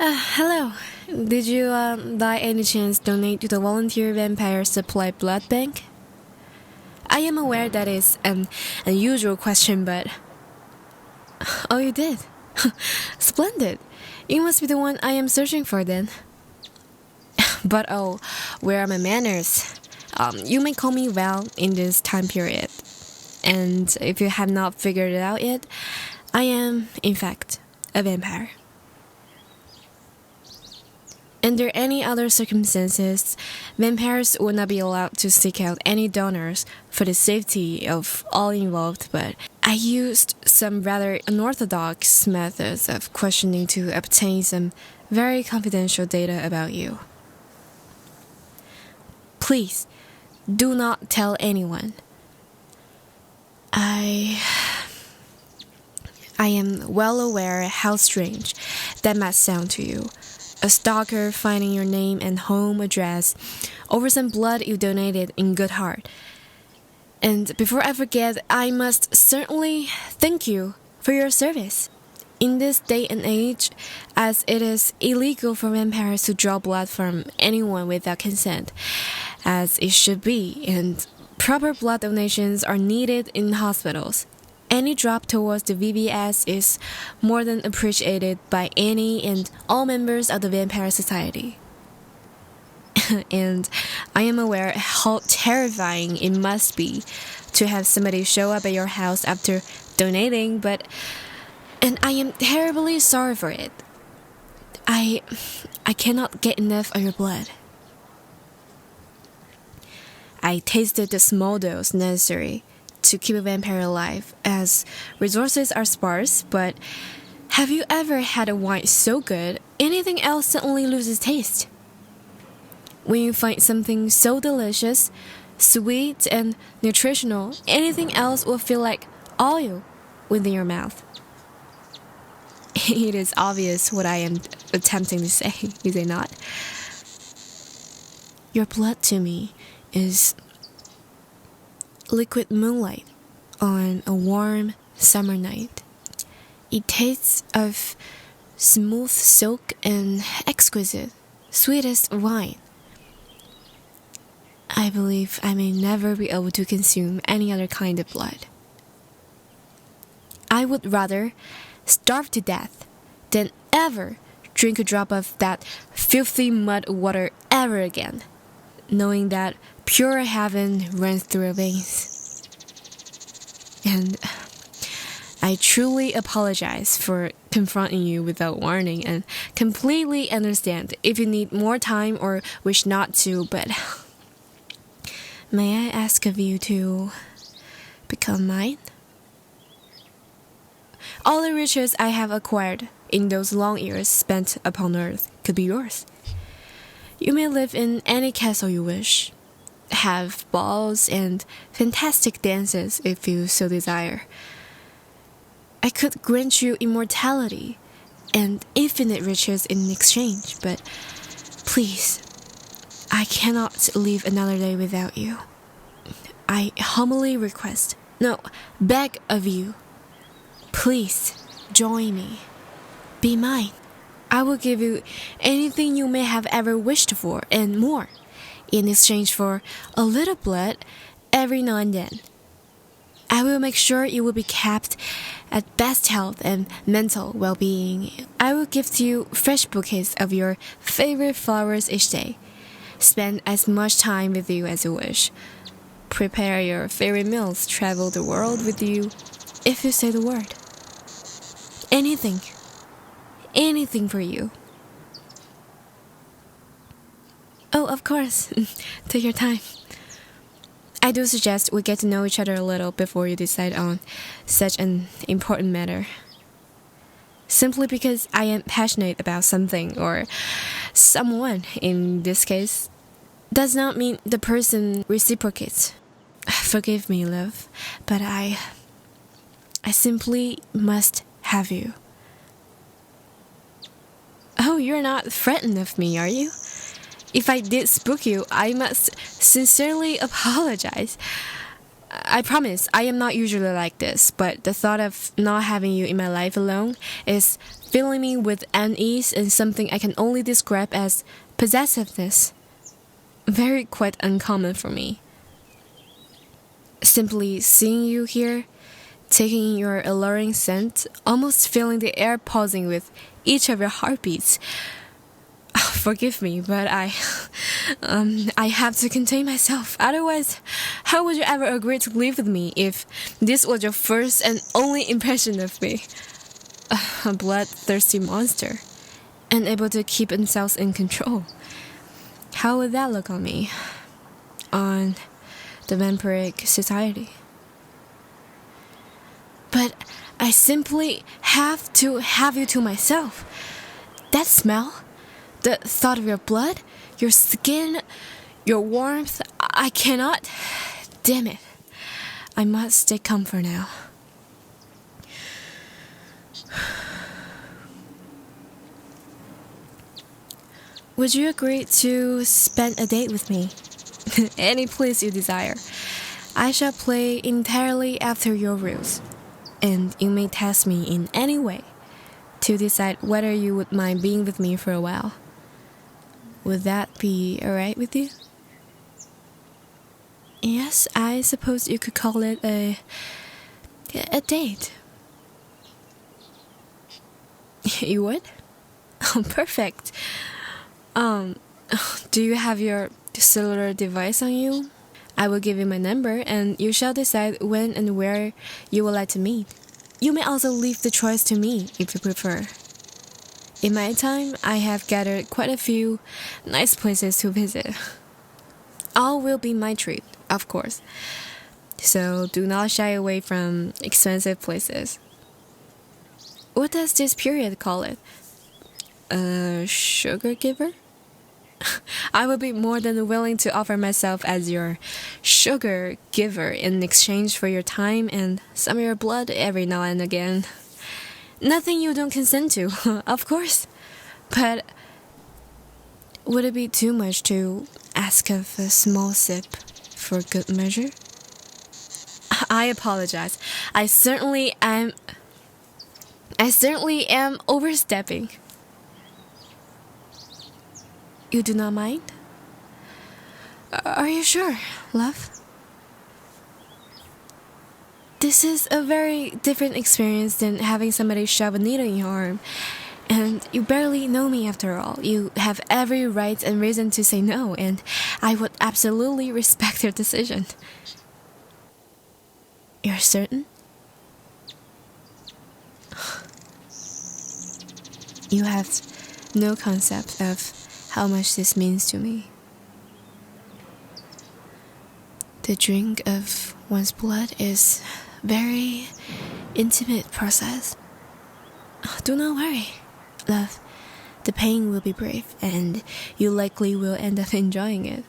Hello. Did you, by any chance, donate to the Volunteer Vampire Supply Blood Bank? I am aware that is an unusual question, but... Oh, you did? Splendid. You must be the one I am searching for then. But oh, where are my manners? You may call me Val in this time period. And if you have not figured it out yet, I am, in fact, a vampire. Under any other circumstances, vampires would not be allowed to seek out any donors for the safety of all involved, but I used some rather unorthodox methods of questioning to obtain some very confidential data about you. Please, do not tell anyone. I am well aware how strange that might sound to you. A stalker finding your name and home address over some blood you donated in good heart. And before I forget, I must certainly thank you for your service. In this day and age, as it is illegal for vampires to draw blood from anyone without consent, as it should be, and proper blood donations are needed in hospitals. Any drop towards the VBS is more than appreciated by any and all members of the Vampire Society. And I am aware how terrifying it must be to have somebody show up at your house after donating, and I am terribly sorry for it. I cannot get enough of your blood. I tasted the small dose necessary to keep a vampire alive, as resources are sparse, but have you ever had a wine so good, anything else suddenly loses taste? When you find something so delicious, sweet, and nutritional, anything else will feel like oil within your mouth. It is obvious what I am attempting to say, is it not? Your blood to me is liquid moonlight on a warm summer night. It tastes of smooth silk and exquisite, sweetest wine. I believe I may never be able to consume any other kind of blood. I would rather starve to death than ever drink a drop of that filthy mud water ever again, knowing that pure heaven runs through our veins. And I truly apologize for confronting you without warning and completely understand if you need more time or wish not to, but may I ask of you to become mine? All the riches I have acquired in those long years spent upon earth could be yours. You may live in any castle you wish, have balls and fantastic dances if you so desire. I could grant you immortality and infinite riches in exchange, but please, I cannot live another day without you. I humbly request, no, beg of you, please join me. Be mine. I will give you anything you may have ever wished for and more, in exchange for a little blood every now and then. I will make sure you will be kept at best health and mental well-being. I will gift you fresh bouquets of your favorite flowers each day. Spend as much time with you as you wish. Prepare your favorite meals, travel the world with you, if you say the word. Anything for you. Oh, of course. Take your time. I do suggest we get to know each other a little before you decide on such an important matter. Simply because I am passionate about something or someone in this case does not mean the person reciprocates. Forgive me, love, but I simply must have you. Oh, you're not frightened of me, are you? If I did spook you, I must sincerely apologize. I promise I am not usually like this, but the thought of not having you in my life alone is filling me with unease and something I can only describe as possessiveness. Very quite uncommon for me. Simply seeing you here, taking in your alluring scent, almost feeling the air pausing with each of your heartbeats. Forgive me, but I have to contain myself. Otherwise, how would you ever agree to live with me if this was your first and only impression of me? A bloodthirsty monster, unable to keep themselves in control. How would that look on me? On the vampiric society? But I simply have to have you to myself. That smell, the thought of your blood, your skin, your warmth, I cannot. Damn it. I must take comfort now. Would you agree to spend a date with me? Any place you desire. I shall play entirely after your rules, and you may test me in any way to decide whether you would mind being with me for a while. Would that be alright with you? Yes, I suppose you could call it a date. You would? Oh, perfect. Do you have your cellular device on you? I will give you my number and you shall decide when and where you would like to meet. You may also leave the choice to me if you prefer. In my time, I have gathered quite a few nice places to visit. All will be my treat, of course. So do not shy away from expensive places. What does this period call it? A sugar giver? I would be more than willing to offer myself as your sugar giver in exchange for your time and some of your blood every now and again. Nothing you don't consent to, of course. But would it be too much to ask of a small sip for good measure? I apologize. I certainly am overstepping. You do not mind? Are you sure, love? This is a very different experience than having somebody shove a needle in your arm. And you barely know me after all. You have every right and reason to say no, and I would absolutely respect your decision. You're certain? You have no concept of how much this means to me. The drink of one's blood is very intimate process. Do not worry, love. The pain will be brief, and you likely will end up enjoying it.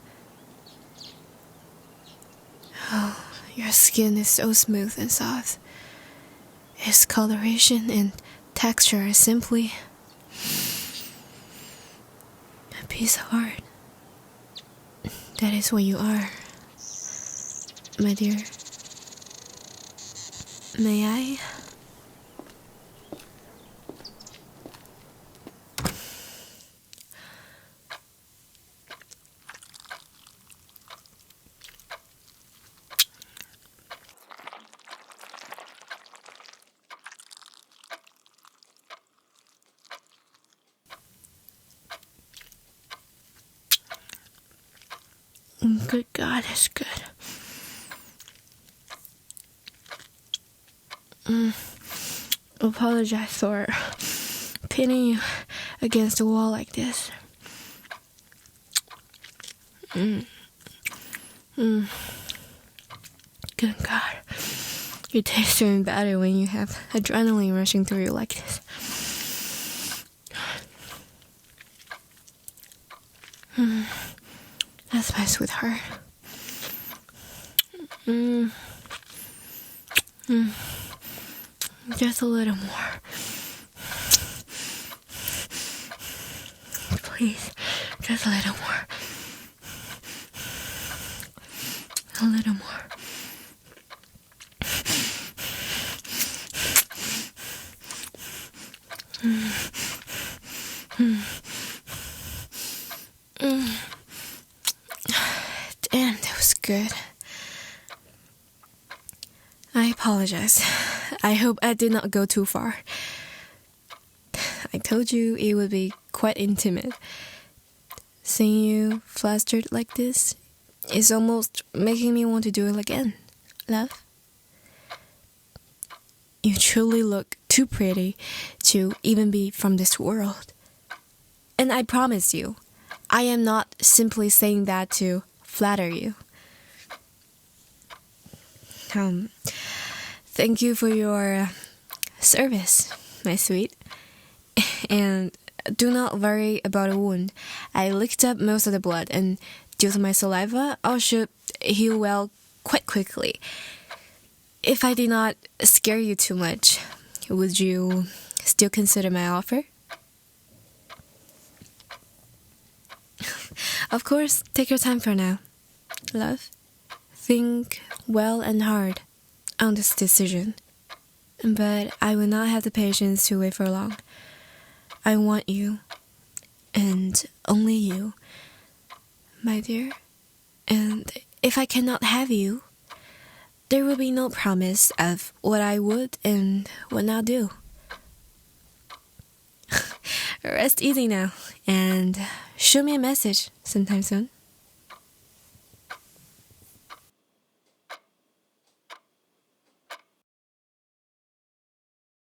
Oh, your skin is so smooth and soft. Its coloration and texture is simply a piece of art. That is what you are, my dear. May I? Good God, it's good. Apologize for pinning you against the wall like this. Good God. You taste even better when you have adrenaline rushing through you like this. That's my sweetheart. Just a little more. Please, just a little more. A little more. And it was good. I apologize. I hope I did not go too far. I told you it would be quite intimate. Seeing you flustered like this is almost making me want to do it again, love. You truly look too pretty to even be from this world. And I promise you, I am not simply saying that to flatter you. Thank you for your service, my sweet. And do not worry about a wound. I licked up most of the blood, and due to my saliva, I should heal well quite quickly. If I did not scare you too much, would you still consider my offer? Of course, take your time for now, love. Think well and hard on this decision. But I will not have the patience to wait for long. I want you, and only you, my dear. And if I cannot have you, there will be no promise of what I would and would not do. Rest easy now, and shoot me a message sometime soon.